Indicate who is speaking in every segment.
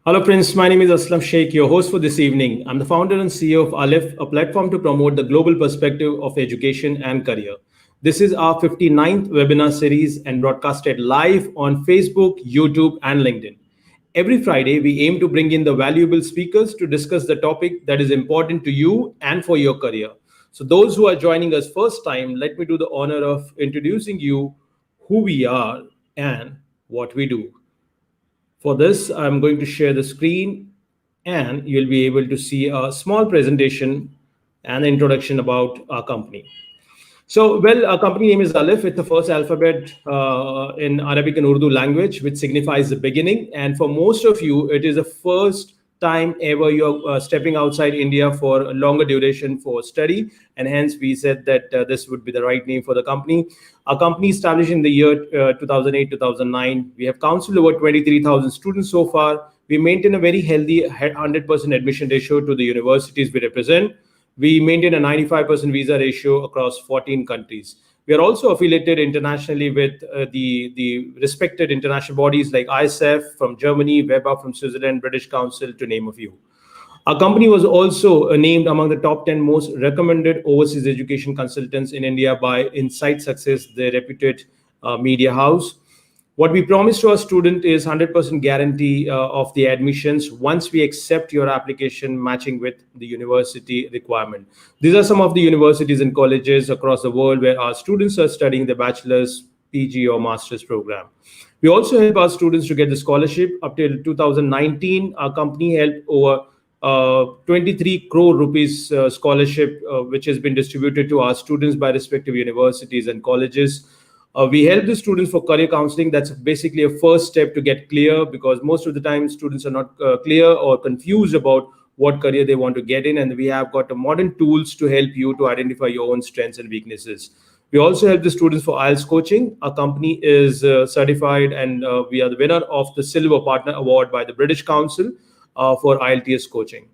Speaker 1: Hello, friends. My name is Aslam Sheikh, your host for this evening. I'm the founder and CEO of Aleph, a platform to promote the global perspective of education and career. This is our 59th webinar series and broadcasted live on Facebook, YouTube, and LinkedIn. Every Friday, we aim to bring in the valuable speakers to discuss the topic that is important to you and for your career. So, those who are joining us first time, let me do the honor of introducing you who we are and what we do. For this, I'm going to share the screen and you'll be able to see a small presentation and introduction about our company. So, well, our company name is Aleph. It's the first alphabet in Arabic and Urdu language, which signifies the beginning. And for most of you, it is the first time ever you're stepping outside India for a longer duration for study. And hence, we said that this would be the right name for the company. Our company established in the year 2008, 2009. We have counseled over 23,000 students so far. We maintain a very healthy 100% admission ratio to the universities we represent. We maintain a 95% visa ratio across 14 countries. We are also affiliated internationally with the respected international bodies like ISF from Germany, WEBA from Switzerland, British Council, to name a few. Our company was also named among the top 10 most recommended overseas education consultants in India by Insight Success, the reputed media house. What we promise to our student is 100% guarantee of the admissions once we accept your application matching with the university requirement. These are some of the universities and colleges across the world where our students are studying the bachelor's, PG or master's program. We also help our students to get the scholarship. Up till 2019, our company helped over 23 crore rupees scholarship, which has been distributed to our students by respective universities and colleges. We help the students for career counseling. That's basically a first step to get clear, because most of the time students are not clear or confused about what career they want to get in. And we have got modern tools to help you to identify your own strengths and weaknesses. We also help the students for IELTS coaching. Our company is certified and we are the winner of the Silver Partner Award by the British Council for IELTS coaching.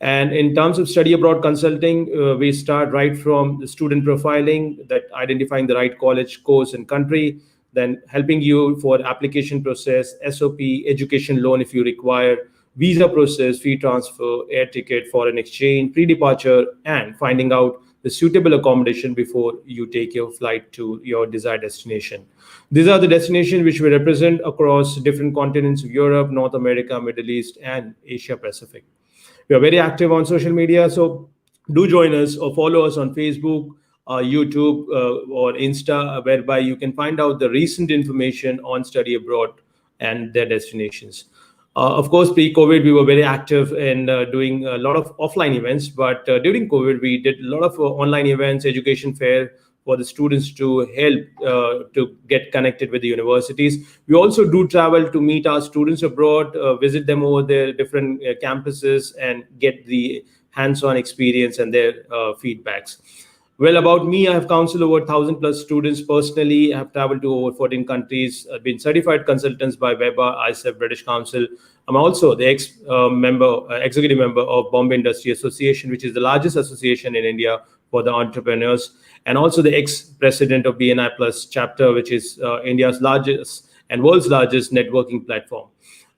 Speaker 1: And in terms of study abroad consulting, we start right from the student profiling, that identifying the right college, course, and country, then helping you for application process, SOP, education loan if you require, visa process, fee transfer, air ticket, foreign exchange, pre-departure, and finding out the suitable accommodation before you take your flight to your desired destination. These are the destinations which we represent across different continents of Europe, North America, Middle East, and Asia Pacific. We are very active on social media, so do join us or follow us on Facebook, YouTube, or Insta, whereby you can find out the recent information on study abroad and their destinations. Of course, pre-COVID, we were very active in doing a lot of offline events, but during COVID, we did a lot of online events, education fair for the students to help to get connected with the universities. We also do travel to meet our students abroad, visit them over their different campuses, and get the hands-on experience and their feedbacks. Well, about me, I have counseled over 1,000 plus students personally. I have traveled to over 14 countries, been certified consultants by WEBA, ISEF, British Council. I'm also the executive member of Bombay Industry Association, which is the largest association in India for the entrepreneurs, and also the ex-president of BNI Plus chapter, which is India's largest and world's largest networking platform.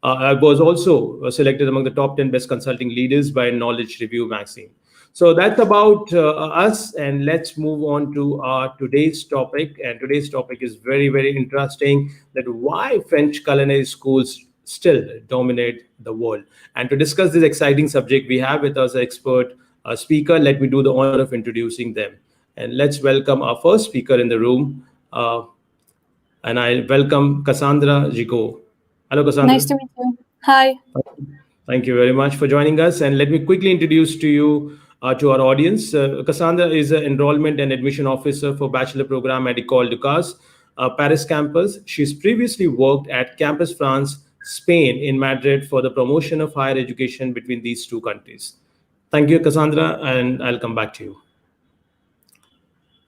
Speaker 1: I was also selected among the top 10 best consulting leaders by Knowledge Review magazine. So that's about us, and let's move on to our today's topic. And today's topic is very, very interesting, that why French culinary schools still dominate the world. And to discuss this exciting subject, we have with us an expert speaker. Let me do the honor of introducing them. And let's welcome our first speaker in the room. And I welcome Cassandra Gigot. Hello, Cassandra.
Speaker 2: Nice to meet you. Hi.
Speaker 1: Thank you very much for joining us. And let me quickly introduce to you to our audience. Cassandra is an enrollment and admission officer for bachelor program at Ecole Ducasse, Paris campus. She's previously worked at Campus France, Spain in Madrid for the promotion of higher education between these two countries. Thank you, Cassandra, and I'll come back to you.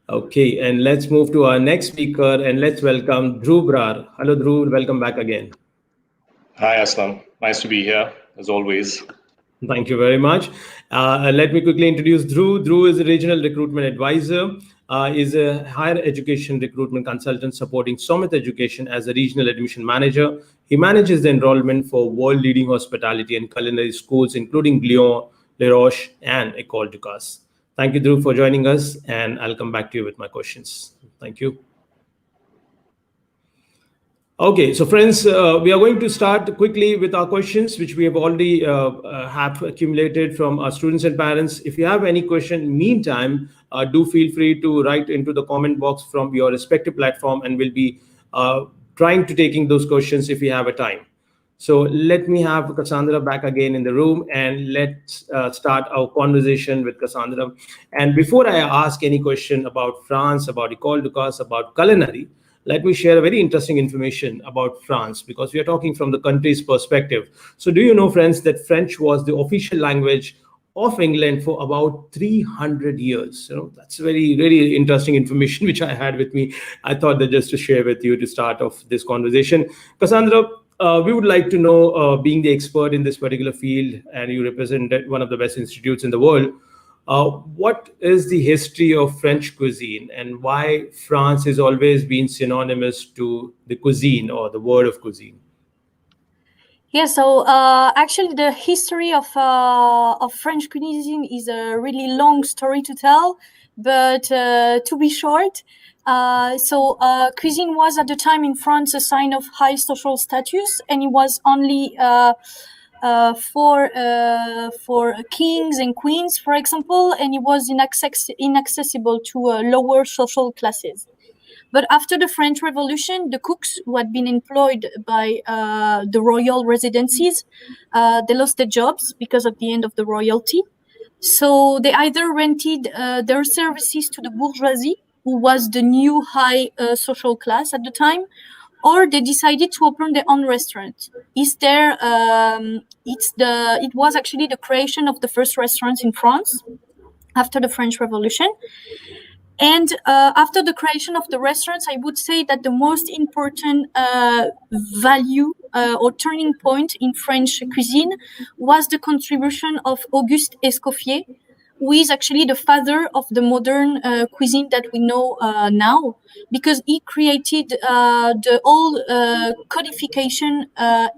Speaker 1: Okay, and let's move to our next speaker, and let's welcome Dhruv Brar. Hello, Dhruv, welcome back again.
Speaker 3: Hi, Aslam. Nice to be here, as always.
Speaker 1: Thank you very much. Let me quickly introduce Dhruv. Dhruv is a regional recruitment advisor, is a higher education recruitment consultant supporting Summit Education as a regional admission manager. He manages the enrollment for world-leading hospitality and culinary schools, including Lyon, Le Roche, and Ecole Ducasse. Thank you, Dhruv, for joining us, and I'll come back to you with my questions. Thank you. Okay, so friends, we are going to start quickly with our questions, which we have already have accumulated from our students and parents. If you have any question, meantime, do feel free to write into the comment box from your respective platform, and we'll be trying to taking those questions if we have a time. So let me have Cassandra back again in the room, and let's start our conversation with Cassandra. And before I ask any question about France, about Ecole Ducasse, about culinary, let me share a very interesting information about France, because we are talking from the country's perspective. So do you know, friends, that French was the official language of England for about 300 years? That's very, very interesting information which I had with me. I thought that just to share with you to start off this conversation. Cassandra, we would like to know, being the expert in this particular field, and you represent one of the best institutes in the world, what is the history of French cuisine, and why France has always been synonymous to the cuisine or the word of cuisine?
Speaker 2: Yeah, so actually, the history of French cuisine is a really long story to tell, but to be short, cuisine was at the time in France a sign of high social status, and it was only for kings and queens, for example, and it was inaccessible to lower social classes. But after the French Revolution, the cooks who had been employed by the royal residencies, they lost their jobs because of the end of the royalty. So they either rented their services to the bourgeoisie, who was the new high social class at the time, or they decided to open their own restaurant. It was actually the creation of the first restaurants in France after the French Revolution. And after the creation of the restaurants, I would say that the most important value or turning point in French cuisine was the contribution of Auguste Escoffier, who is actually the father of the modern cuisine that we know now, because he created the whole codification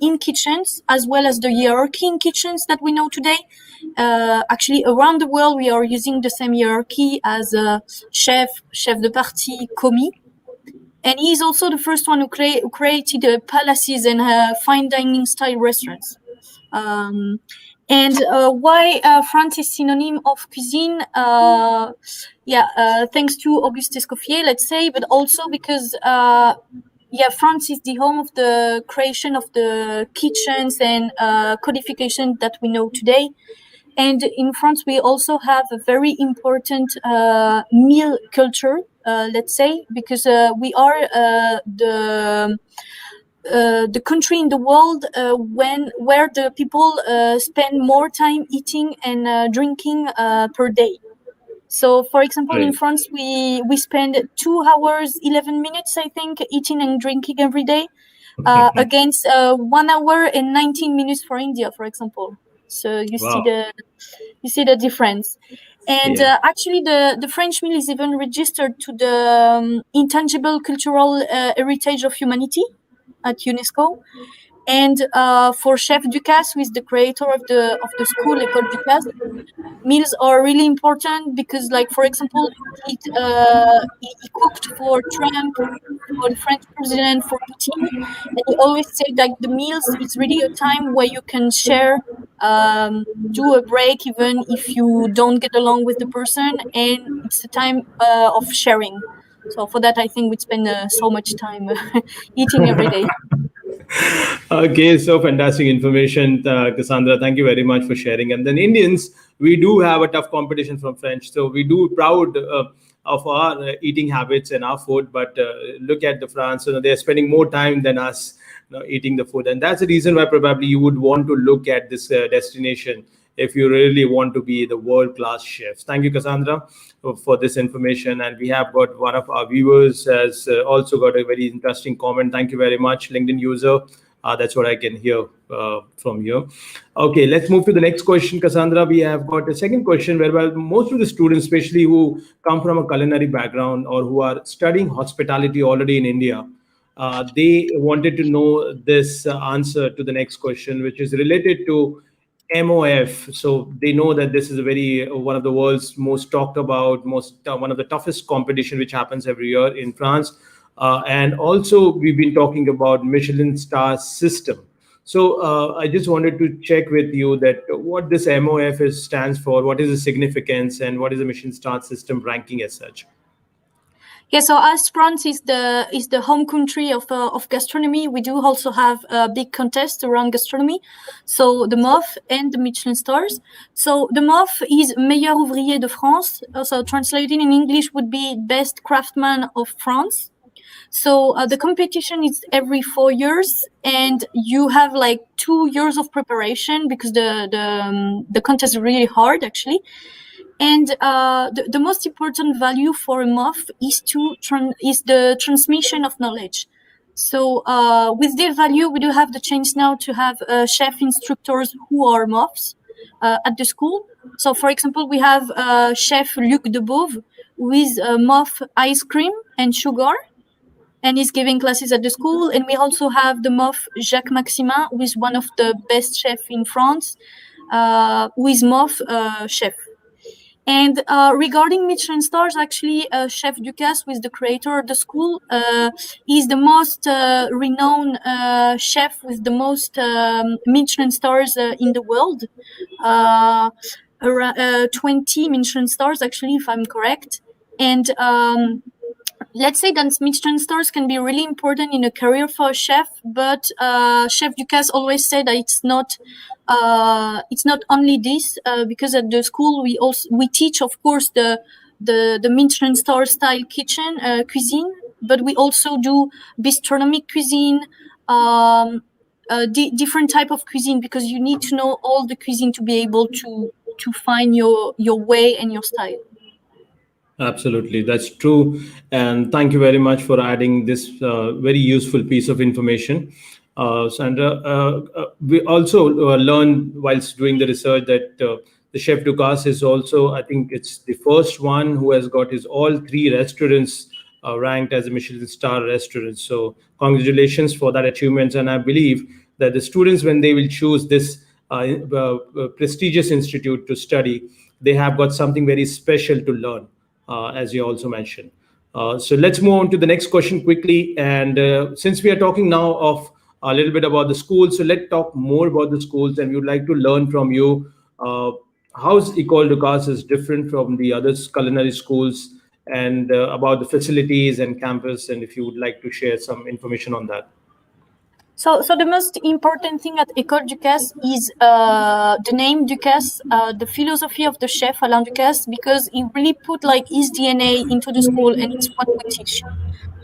Speaker 2: in kitchens, as well as the hierarchy in kitchens that we know today. Actually, around the world, we are using the same hierarchy as chef de partie, commis. And he is also the first one who created palaces and fine dining style restaurants. Why France is synonym of cuisine? Thanks to Auguste Escoffier, let's say, but also because France is the home of the creation of the kitchens and codification that we know today. And in France, we also have a very important meal culture, let's say, because we are the country in the world where the people spend more time eating and drinking per day. So, for example, in France, we spend 2 hours, 11 minutes, I think, eating and drinking every day, against 1 hour and 19 minutes for India, for example. So you see the difference. And actually, the French meal is even registered to the intangible cultural heritage of humanity at UNESCO. And for Chef Ducasse, who is the creator of the school Ecole Ducasse, meals are really important because, like, for example, he cooked for Trump, for the French president, for Putin, and he always said that the meals is really a time where you can share, do a break even if you don't get along with the person, and it's a time of sharing. So for that, I think we spend so much time eating every day.
Speaker 1: Okay, so fantastic information, Cassandra. Thank you very much for sharing. And then Indians, we do have a tough competition from French, so we do proud of our eating habits and our food. But look at the France, they're spending more time than us, eating the food, and that's the reason why probably you would want to look at this destination if you really want to be the world-class chefs. Thank you, Cassandra, for this information. And we have got one of our viewers has also got a very interesting comment. Thank you very much, LinkedIn user. That's what I can hear from here. Okay, let's move to the next question, Cassandra. We have got a second question where most of the students, especially who come from a culinary background or who are studying hospitality already in India, they wanted to know this answer to the next question, which is related to MOF. So they know that this is a very one of the world's most talked about, most one of the toughest competition which happens every year in France. And also we've been talking about Michelin star system. So I just wanted to check with you that what this MOF stands for, what is the significance, and what is the Michelin star system ranking as such.
Speaker 2: Yeah, so as France is the home country of gastronomy, we do also have a big contest around gastronomy. So the MOF and the Michelin stars. So the MOF is Meilleur Ouvrier de France. So translated in English would be Best Craftsman of France. So the competition is every 4 years, and you have like 2 years of preparation because the contest is really hard actually. And the most important value for a MOF is the transmission of knowledge. So with their value, we do have the chance now to have chef instructors who are MOFs at the school. So for example, we have Chef Luc Debove, who is MOF ice cream and sugar, and he's giving classes at the school. And we also have the MOF Jacques Maximin, who is one of the best chefs in France, who is MOF chef. And regarding Michelin stars, actually, Chef Ducasse, who is the creator of the school, is the most renowned chef with the most Michelin stars in the world. Around 20 Michelin stars, actually, if I'm correct. And let's say that Michelin stars can be really important in a career for a chef, but Chef Ducasse always said that it's not only this, because at the school we teach, of course, the Michelin star style kitchen cuisine, but we also do bistronomic cuisine, different type of cuisine, because you need to know all the cuisine to be able to find your way and your style.
Speaker 1: Absolutely, that's true. And thank you very much for adding this very useful piece of information. Sandra, we also learned whilst doing the research that the chef Ducasse is also, I think it's the first one who has got his all three restaurants ranked as a Michelin star restaurant. So congratulations for that achievement. And I believe that the students, when they will choose this prestigious institute to study, they have got something very special to learn, as you also mentioned. So let's move on to the next question quickly. And since we are talking now of a little bit about the schools, so let's talk more about the schools. And we would like to learn from you how's Ecole Ducasse is different from the other culinary schools, and about the facilities and campus. And if you would like to share some information on that.
Speaker 2: So the most important thing at Ecole Ducasse is the name Ducasse, the philosophy of the chef Alain Ducasse, because he really put like his DNA into the school, and it's what we teach.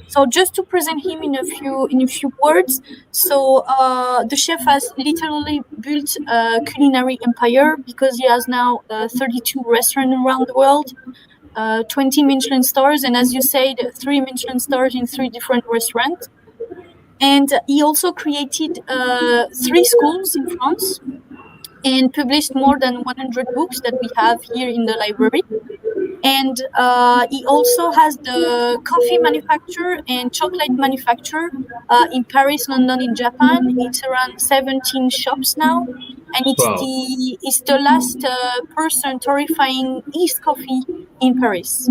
Speaker 2: So just to present him in a few words, so the chef has literally built a culinary empire, because he has now 32 restaurants around the world, 20 Michelin stars, and as you said, 3 Michelin stars in 3 different restaurants. And he also created 3 schools in France and published more than 100 books that we have here in the library. And he also has the coffee manufacturer and chocolate manufacturer in Paris, London, in Japan. It's around 17 shops now. And it's the last person torrefying his coffee in Paris.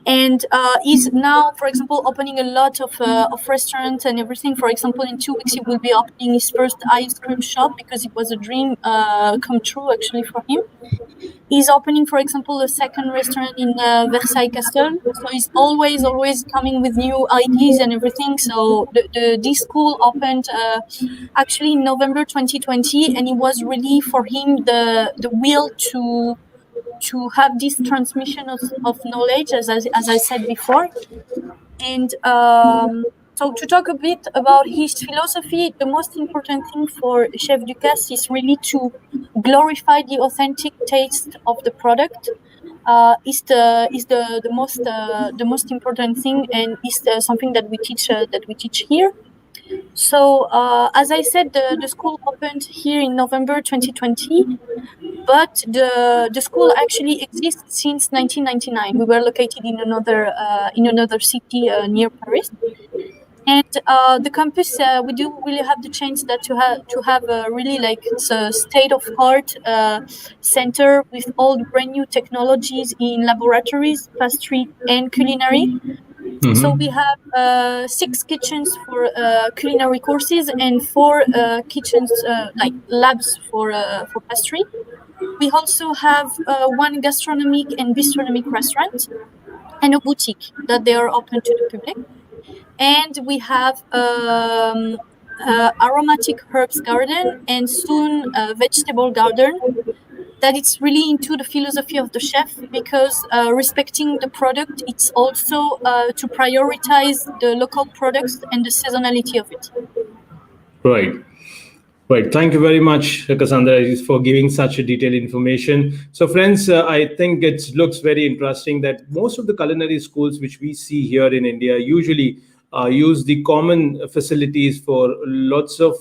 Speaker 2: And he's now, for example, opening a lot of restaurants and everything. For example, in 2 weeks, he will be opening his first ice cream shop, because it was a dream come true, actually, for him. He's opening, for example, a second restaurant in Versailles Castle. So he's always coming with new ideas and everything. So this school opened actually in November 2020, and it was really for him the will to have this transmission of knowledge, as I said before. And so to talk a bit about his philosophy, the most important thing for Chef Ducasse is really to glorify the authentic taste of the product. Is the most important thing, and is something that we teach here. So, as I said, the school opened here in November 2020, but the school actually exists since 1999. We were located in another city near Paris. And the campus, we do really have the chance that to have a really like state of art center with all the brand new technologies in laboratories, pastry, and culinary. So we have 6 kitchens for culinary courses and 4 kitchens like labs for pastry. We also have 1 gastronomic and bistronomic restaurant and a boutique that they are open to the public. And we have aromatic herbs garden and soon a vegetable garden that it's really into the philosophy of the chef, because respecting the product, it's also to prioritize the local products and the seasonality of it.
Speaker 1: Right. Right. Thank you very much, Cassandra, for giving such a detailed information. So, friends, I think it looks very interesting that most of the culinary schools which we see here in India usually use the common facilities for lots of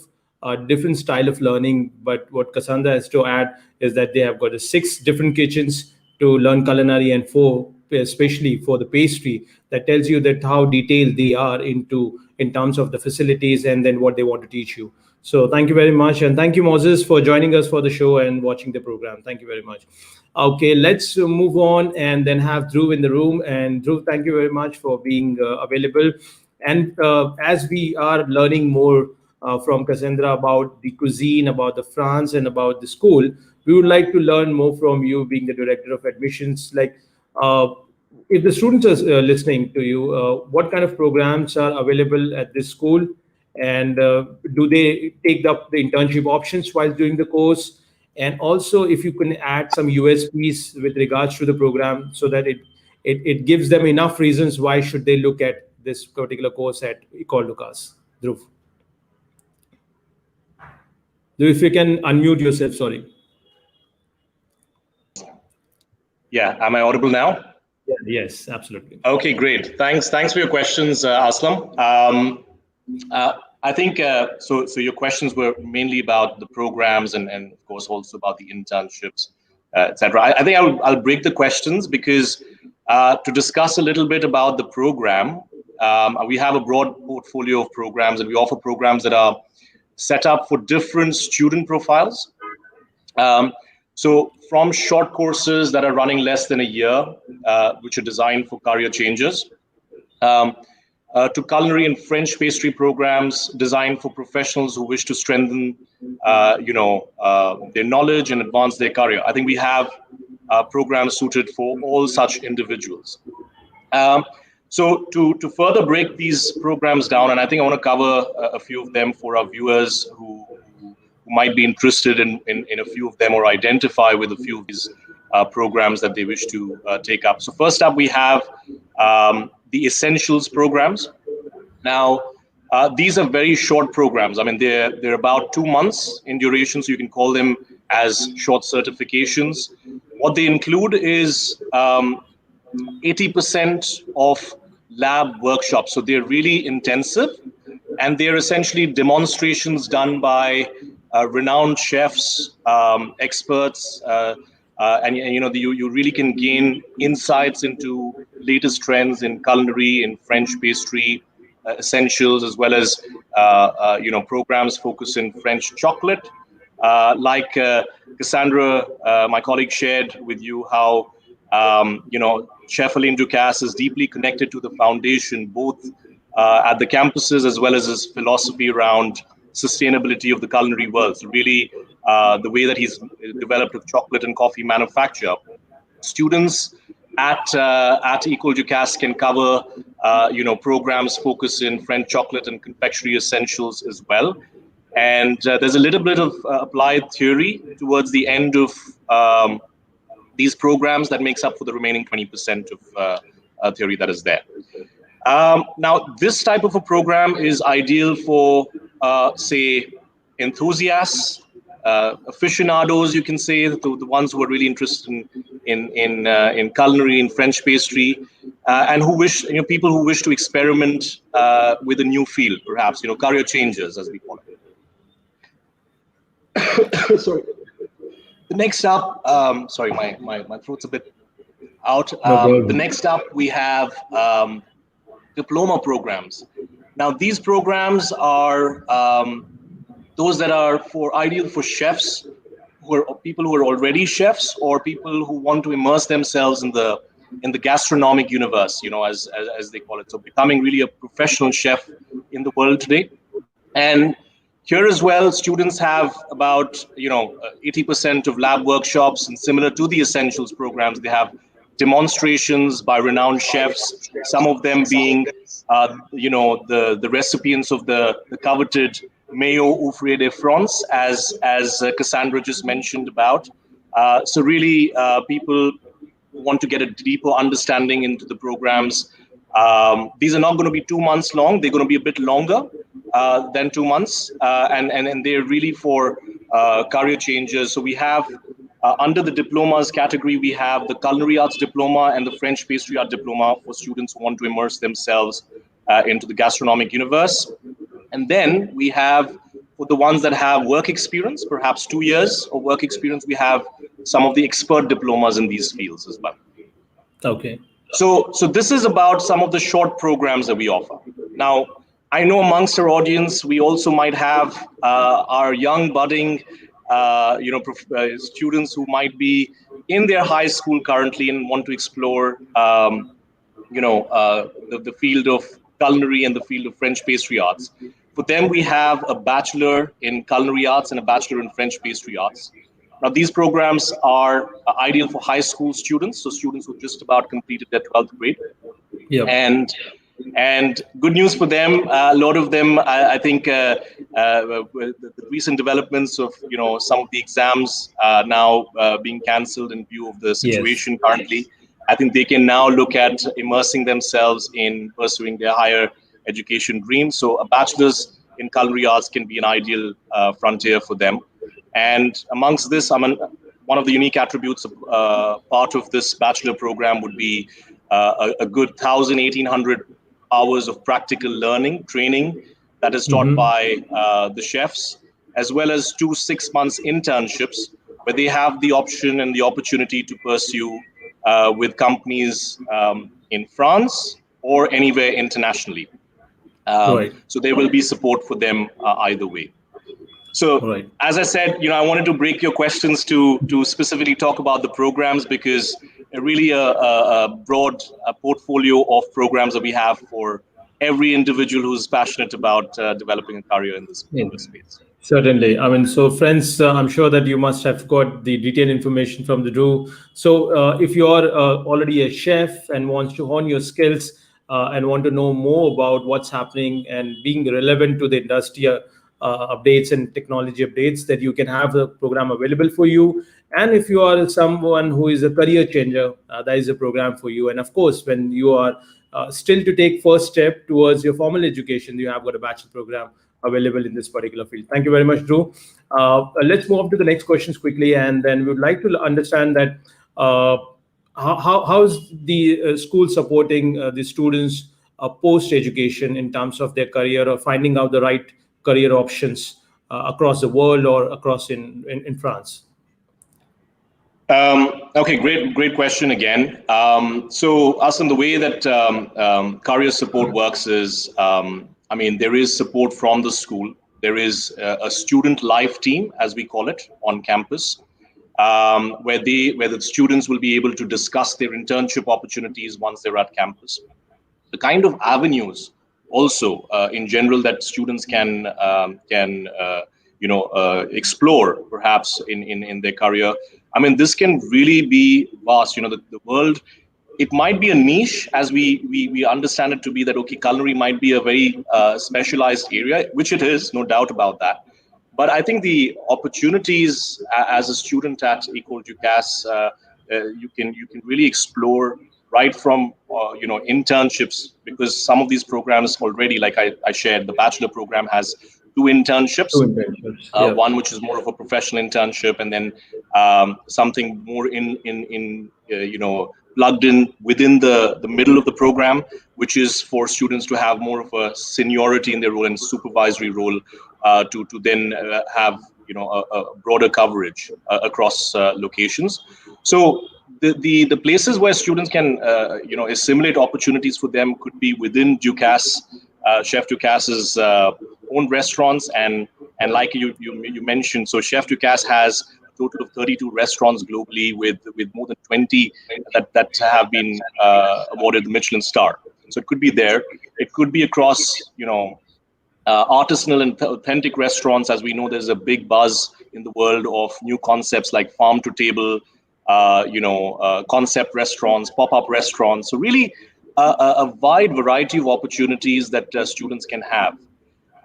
Speaker 1: different style of learning. But what Cassandra has to add is that they have got 6 different kitchens to learn culinary, and 4 especially for the pastry. That tells you that how detailed they are into in terms of the facilities and then what they want to teach you. So thank you very much, and thank you, Moses, for joining us for the show and watching the program. Thank you very much. Okay, let's move on and then have Dhruv in the room. And Dhruv, thank you very much for being available. And as we are learning more from Cassandra about the cuisine, about the France, and about the school, we would like to learn more from you, being the director of admissions. Like, uh, if the students are listening to you, what kind of programs are available at this school? And do they take up the internship options while doing the course? And also, if you can add some USPs with regards to the program, so that it gives them enough reasons why should they look at this particular course at Ecole Ducasse. Dhruv. Dhruv, if you can unmute yourself, sorry.
Speaker 3: Yeah, am I audible now?
Speaker 1: Yeah, yes, absolutely.
Speaker 3: Okay, great. Thanks for your questions, Aslam. I think so. So your questions were mainly about the programs and of course also about the internships, etc. I think I'll break the questions because to discuss a little bit about the program, we have a broad portfolio of programs, and we offer programs that are set up for different student profiles. So from short courses that are running less than a year, which are designed for career changes, to culinary and French pastry programs designed for professionals who wish to strengthen, their knowledge and advance their career. I think we have programs suited for all such individuals. So to further break these programs down, and I think I want to cover a few of them for our viewers who might be interested in a few of them or identify with a few of these programs that they wish to take up. So first up, we have the Essentials programs. Now, these are very short programs. I mean, they're about 2 months in duration, so you can call them as short certifications. What they include is 80% of lab workshops. So they're really intensive, and they're essentially demonstrations done by renowned chefs, experts, and you really can gain insights into latest trends in culinary, in French pastry, essentials, as well as programs focused in French chocolate. Like Cassandra, my colleague, shared with you how Chef Alain Ducasse is deeply connected to the foundation, both at the campuses as well as his philosophy around sustainability of the culinary world. So really, the way that he's developed a chocolate and coffee manufacture. Students at Ecole Ducasse can cover, programs focused in French chocolate and confectionery essentials as well. And there's a little bit of applied theory towards the end of these programs that makes up for the remaining 20% of theory that is there. Now, this type of a program is ideal for, say, enthusiasts aficionados, you can say, the ones who are really interested in culinary, in French pastry, and who wish, people who wish to experiment with a new field, perhaps, career changers, as we call it. Sorry. The next up, sorry, my throat's a bit out.
Speaker 1: No problem.
Speaker 3: The next up, we have diploma programs. Now, these programs are those that are ideal for chefs, people who are already chefs, or people who want to immerse themselves in the gastronomic universe, as they call it. So becoming really a professional chef in the world today. And here as well, students have about 80% of lab workshops, and similar to the essentials programs, they have demonstrations by renowned chefs. Some of them being, the recipients of the coveted Mayo Ouvrier de France, as Cassandra just mentioned about. So really, people want to get a deeper understanding into the programs. These are not going to be 2 months long. They're going to be a bit longer than 2 months, and they're really for career changers. So we have under the diplomas category, we have the Culinary Arts Diploma and the French Pastry Art Diploma for students who want to immerse themselves into the gastronomic universe. And then we have, for the ones that have work experience, perhaps 2 years of work experience, we have some of the expert diplomas in these fields as well.
Speaker 1: Okay.
Speaker 3: So this is about some of the short programs that we offer. Now, I know amongst our audience, we also might have our young budding, students who might be in their high school currently and want to explore, the field of culinary and the field of French pastry arts. For them, we have a bachelor in culinary arts and a bachelor in French pastry arts. Now, these programs are ideal for high school students, so students who just about completed their 12th grade.
Speaker 1: Yeah.
Speaker 3: And good news for them, a lot of them, I think, with the recent developments of, some of the exams now being cancelled in view of the situation currently, I think they can now look at immersing themselves in pursuing their higher education dreams. So a bachelor's in culinary arts can be an ideal frontier for them. And amongst this, one of the unique attributes of part of this bachelor program would be a good 1,800 hours of practical learning, training that is taught by the chefs, as well as 2 6-month internships where they have the option and the opportunity to pursue with companies in France or anywhere internationally. So there will be support for them either way. So as I said, I wanted to break your questions to specifically talk about the programs, because really a broad portfolio of programs that we have for every individual who's passionate about developing a career in this space.
Speaker 1: Certainly. I mean, so friends, I'm sure that you must have got the detailed information from the Drew. So if you're already a chef and wants to hone your skills and want to know more about what's happening and being relevant to the industry updates and technology updates, that you can have the program available for you. And if you are someone who is a career changer, that is a program for you. And of course, when you are still to take first step towards your formal education, you have got a bachelor program available in this particular field. Thank you very much, Drew. Let's move on to the next questions quickly, and then we would like to understand that how is the school supporting the students post-education in terms of their career or finding out the right career options across the world or across in France?
Speaker 3: Okay, great question again. So, Asim, the way that career support works is, there is support from the school. There is a student life team, as we call it, on campus, where the students will be able to discuss their internship opportunities once they're at campus. The kind of avenues also in general that students can explore perhaps in their career. This can really be vast. The world, it might be a niche as we understand it to be, that okay, culinary might be a very specialized area, which it is, no doubt about that. But I think the opportunities as a student at Ecole Ducasse, you can really explore right from internships, because some of these programs already, like I shared, the bachelor program has two internships.
Speaker 1: Two internships. Yeah.
Speaker 3: One which is more of a professional internship, and then something more plugged in within the middle of the program, which is for students to have more of a seniority in their role and supervisory role, to then have a broader coverage across locations. So the places where students can assimilate opportunities for them could be within Ducasse, Chef Ducasse's own restaurants, and like you mentioned, so Chef Ducasse has a total of 32 restaurants globally, with more than 20 that have been awarded the Michelin star. So it could be there. It could be across artisanal and authentic restaurants. As we know, there's a big buzz in the world of new concepts like farm to table, concept restaurants, pop-up restaurants. So really a wide variety of opportunities that students can have.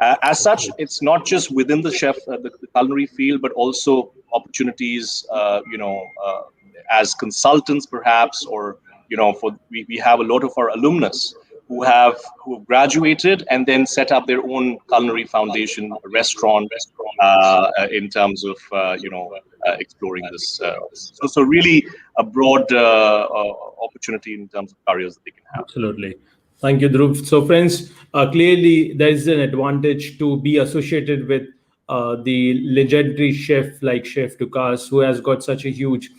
Speaker 3: As such, it's not just within the culinary field, but also opportunities, as consultants perhaps, or we have a lot of our alumnus who have graduated and then set up their own culinary foundation, a restaurant, in terms of exploring this. So really a broad opportunity in terms of careers that they can have.
Speaker 1: Absolutely. Thank you, Dhruv. So friends, clearly there is an advantage to be associated with the legendary chef like Chef Ducasse, who has got such a huge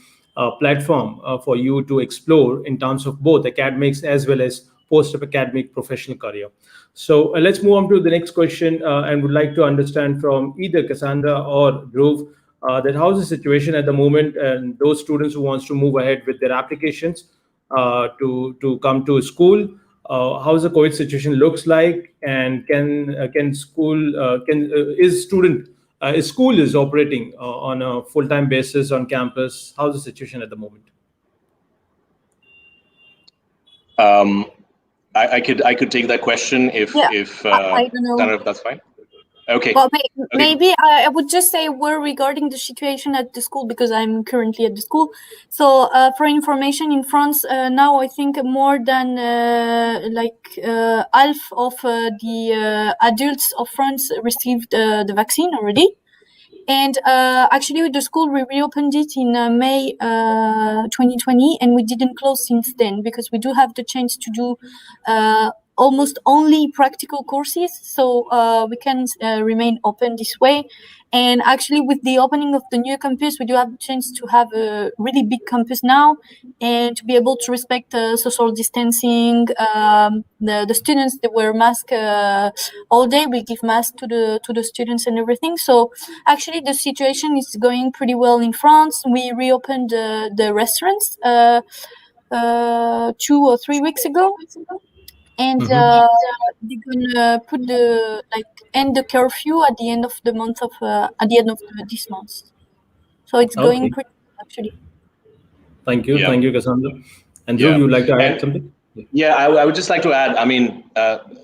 Speaker 1: platform for you to explore in terms of both academics as well as post-academic professional career. So let's move on to the next question, and would like to understand from either Cassandra or Dhruv that how's the situation at the moment, and those students who wants to move ahead with their applications to come to school. How's the COVID situation looks like, and is school is operating on a full-time basis on campus? How's the situation at the moment?
Speaker 3: I could take that question if
Speaker 2: I don't know
Speaker 3: if that's fine. Okay.
Speaker 2: Well, maybe I would just say a word regarding the situation at the school, because I'm currently at the school. So for information, in France now, I think more than half of the adults of France received the vaccine already. And actually, the school, we reopened it in May 2020, and we didn't close since then, because we do have the chance to do almost only practical courses, so we can remain open this way. And actually, with the opening of the new campus, we do have the chance to have a really big campus now, and to be able to respect social distancing. The students, they wear masks all day. We give masks to the students and everything. So actually, the situation is going pretty well in France. We reopened the restaurants 2 or 3 weeks ago. And they're gonna put end the curfew at the end of the month of this month. So it's going pretty well, actually.
Speaker 1: Thank you, Cassandra. And Dhruv, you'd like to add something?
Speaker 3: Yeah, I would just like to add. I mean,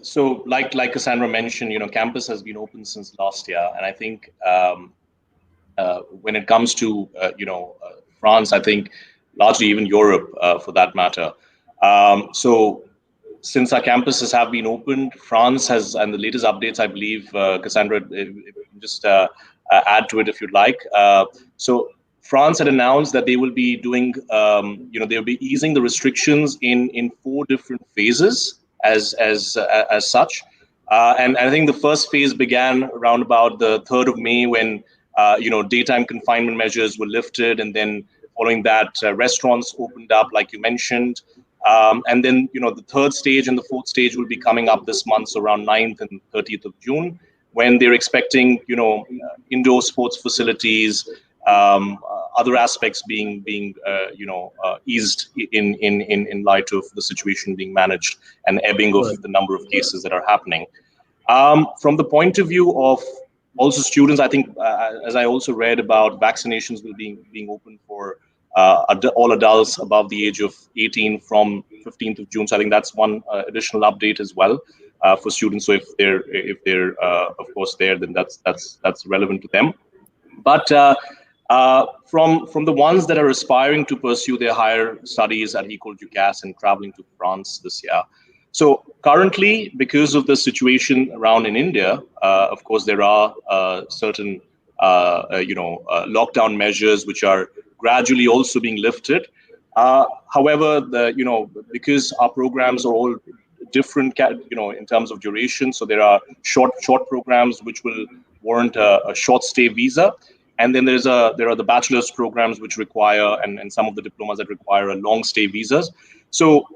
Speaker 3: so like Cassandra mentioned, campus has been open since last year, and I think when it comes to France, I think largely even Europe for that matter. So since our campuses have been opened, France has, and the latest updates, I believe, Cassandra, just add to it if you'd like. So France had announced that they will be doing, they'll be easing the restrictions in 4 different phases as such. And I think the first phase began around about the 3rd of May when, daytime confinement measures were lifted. And then following that, restaurants opened up, like you mentioned. And then, the 3rd stage and the 4th stage will be coming up this month, so around 9th and 30th of June, when they're expecting, indoor sports facilities, other aspects being eased in light of the situation being managed and ebbing of the number of cases that are happening. From the point of view of also students, I think, as I also read about, vaccinations will be being open for all adults above the age of 18 from 15th of June. So I think that's one additional update as well for students. So if they're of course there, then that's relevant to them. But from the ones that are aspiring to pursue their higher studies at Ecole Ducasse and traveling to France this year, So currently, because of the situation around in India, of course, there are certain lockdown measures which are gradually also being lifted. However, because our programs are all different, in terms of duration, so there are short programs which will warrant a short stay visa, and then there are the bachelor's programs which require, and some of the diplomas that require a long stay visas. So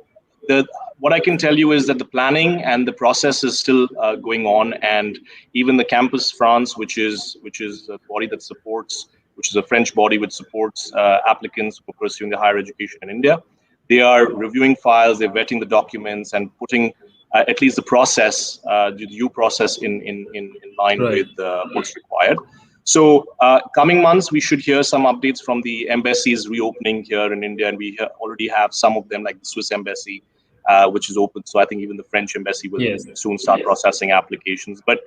Speaker 3: what I can tell you is that the planning and the process is still going on, and even the Campus France, which is a body that supports, which is a French body which supports applicants for pursuing the higher education in India, they are reviewing files, they're vetting the documents, and putting at least the process, the due process, in line with what's required. So coming months, we should hear some updates from the embassies reopening here in India, and we already have some of them, like the Swiss embassy, which is open. So I think even the French embassy will soon start processing applications. But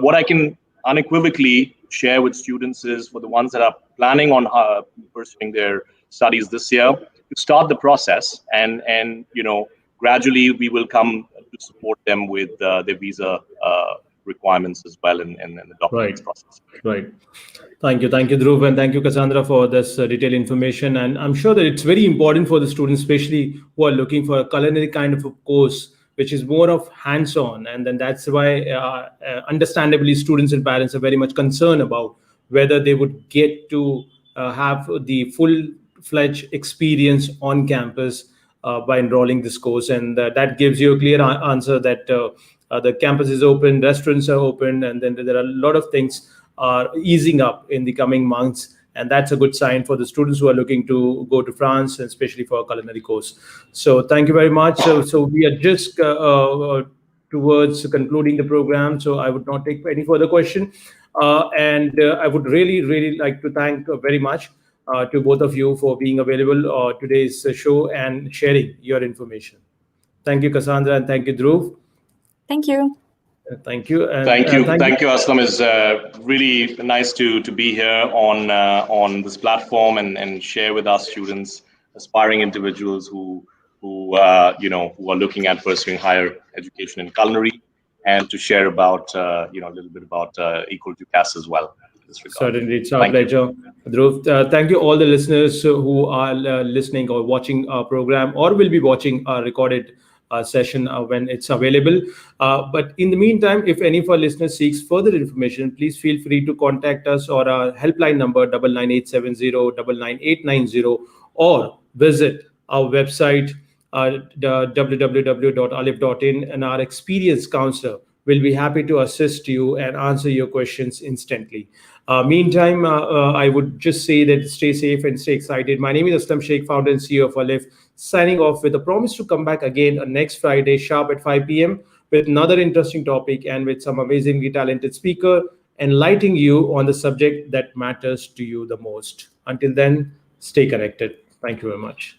Speaker 3: what I can unequivocally share with students is, for the ones that are planning on pursuing their studies this year, to start the process, and gradually we will come to support them with their visa requirements as well, in the documents process.
Speaker 1: Right. Thank you, Dhruv, and thank you, Cassandra, for this detailed information. And I'm sure that it's very important for the students, especially who are looking for a culinary kind of a course, which is more of hands-on. And then that's why, understandably, students and parents are very much concerned about whether they would get to have the full-fledged experience on campus by enrolling this course. And that gives you a clear answer that the campus is open, restaurants are open, and then there are a lot of things are easing up in the coming months, and that's a good sign for the students who are looking to go to France, and especially for a culinary course. So thank you very much. So we are just towards concluding the program, so I would not take any further question, and I would really like to thank very much to both of you for being available today's show and sharing your information. Thank you, Cassandra, and thank you, Dhruv.
Speaker 2: Thank you.
Speaker 3: Thank you, Aslam. It's really nice to be here on this platform and share with our students, aspiring individuals who are looking at pursuing higher education in culinary, and to share about a little bit about Ecole Ducasse as well.
Speaker 1: Certainly, it's our pleasure, Dhruv. Thank you, all the listeners who are listening or watching our program, or will be watching our recorded session when it's available. But in the meantime, if any of our listeners seeks further information, please feel free to contact us, or our helpline number 99870 99890, or visit our website www.alif.in, and our experienced counselor will be happy to assist you and answer your questions instantly. Meantime, I would just say that stay safe and stay excited. My name is Aslam Sheikh, founder and CEO of Alif, signing off with a promise to come back again on next Friday sharp at 5 p.m. with another interesting topic and with some amazingly talented speaker, enlightening you on the subject that matters to you the most. Until then, stay connected. Thank you very much.